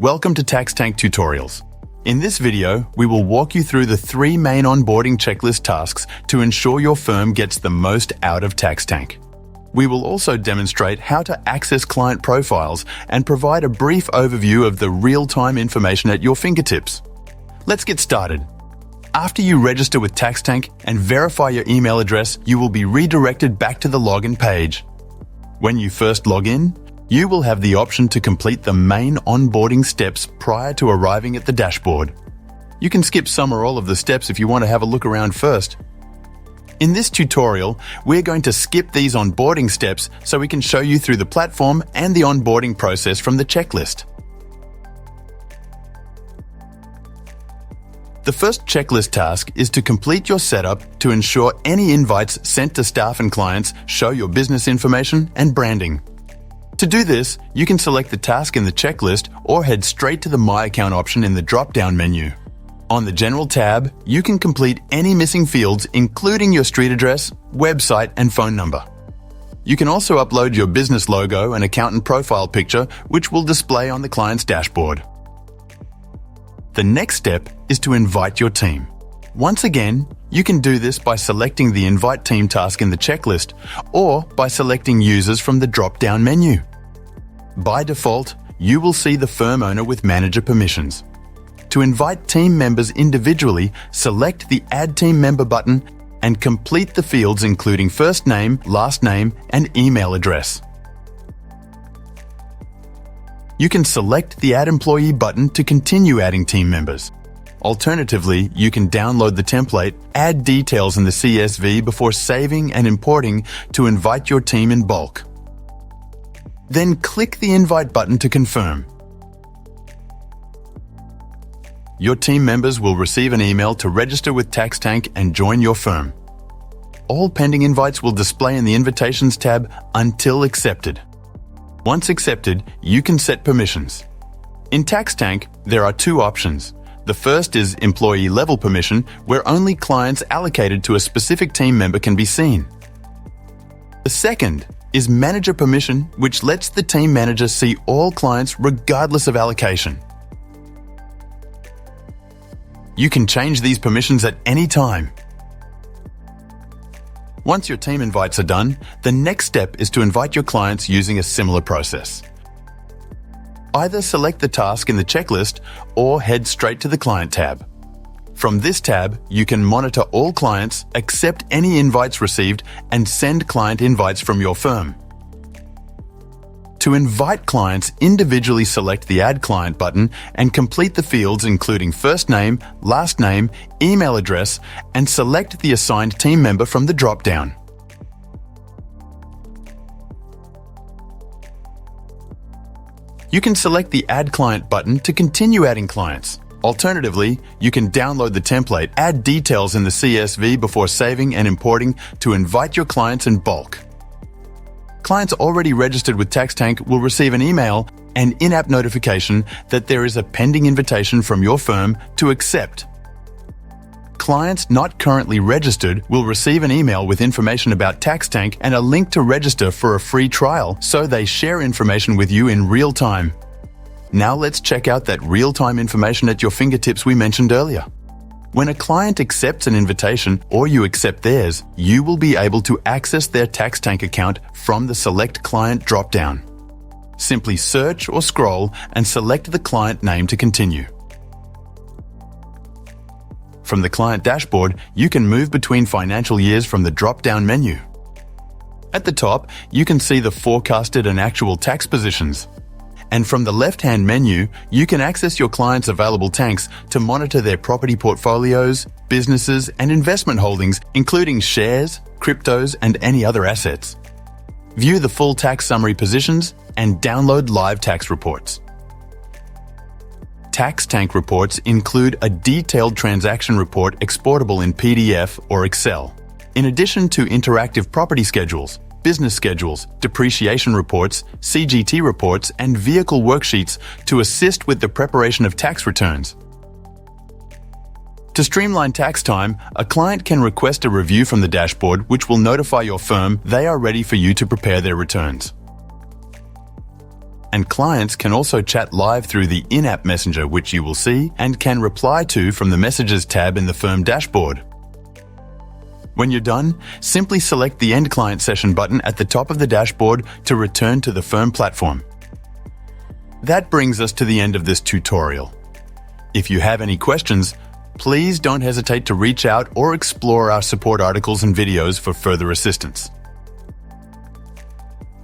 Welcome to TaxTank Tutorials. In this video, we will walk you through the 3 main onboarding checklist tasks to ensure your firm gets the most out of TaxTank. We will also demonstrate how to access client profiles and provide a brief overview of the real-time information at your fingertips. Let's get started. After you register with TaxTank and verify your email address, you will be redirected back to the login page. When you first log in, you will have the option to complete the main onboarding steps prior to arriving at the dashboard. You can skip some or all of the steps if you want to have a look around first. In this tutorial, we're going to skip these onboarding steps so we can show you through the platform and the onboarding process from the checklist. The first checklist task is to complete your setup to ensure any invites sent to staff and clients show your business information and branding. To do this, you can select the task in the checklist or head straight to the My Account option in the drop-down menu. On the General tab, you can complete any missing fields, including your street address, website, and phone number. You can also upload your business logo and accountant profile picture, which will display on the client's dashboard. The next step is to invite your team. Once again, you can do this by selecting the Invite Team task in the checklist or by selecting Users from the drop-down menu. By default, you will see the firm owner with manager permissions. To invite team members individually, select the Add Team Member button and complete the fields including first name, last name, and email address. You can select the Add Employee button to continue adding team members. Alternatively, you can download the template, add details in the CSV before saving and importing to invite your team in bulk. Then click the Invite button to confirm. Your team members will receive an email to register with TaxTank and join your firm. All pending invites will display in the Invitations tab until accepted. Once accepted, you can set permissions. In TaxTank, there are 2 options. The first is Employee Level Permission, where only clients allocated to a specific team member can be seen. The second is Manager Permission, which lets the team manager see all clients regardless of allocation. You can change these permissions at any time. Once your team invites are done, the next step is to invite your clients using a similar process. Either select the task in the checklist or head straight to the Client tab. From this tab, you can monitor all clients, accept any invites received, and send client invites from your firm. To invite clients, individually select the Add Client button and complete the fields including first name, last name, email address, and select the assigned team member from the drop-down. You can select the Add Client button to continue adding clients. Alternatively, you can download the template, add details in the CSV before saving and importing to invite your clients in bulk. Clients already registered with TaxTank will receive an email and in-app notification that there is a pending invitation from your firm to accept. Clients not currently registered will receive an email with information about TaxTank and a link to register for a free trial so they share information with you in real time. Now let's check out that real-time information at your fingertips we mentioned earlier. When a client accepts an invitation or you accept theirs, you will be able to access their TaxTank account from the Select Client drop-down. Simply search or scroll and select the client name to continue. From the client dashboard, you can move between financial years from the drop-down menu. At the top, you can see the forecasted and actual tax positions. And from the left-hand menu, you can access your clients' available tanks to monitor their property portfolios, businesses, and investment holdings, including shares, cryptos, and any other assets. View the full tax summary positions and download live tax reports. TaxTank reports include a detailed transaction report exportable in PDF or Excel, in addition to interactive property schedules, business schedules, depreciation reports, CGT reports, and vehicle worksheets to assist with the preparation of tax returns. To streamline tax time, a client can request a review from the dashboard which will notify your firm they are ready for you to prepare their returns. and clients can also chat live through the in-app messenger, which you will see and can reply to from the Messages tab in the firm dashboard. When you're done, simply select the End Client Session button at the top of the dashboard to return to the firm platform. That brings us to the end of this tutorial. If you have any questions, please don't hesitate to reach out or explore our support articles and videos for further assistance.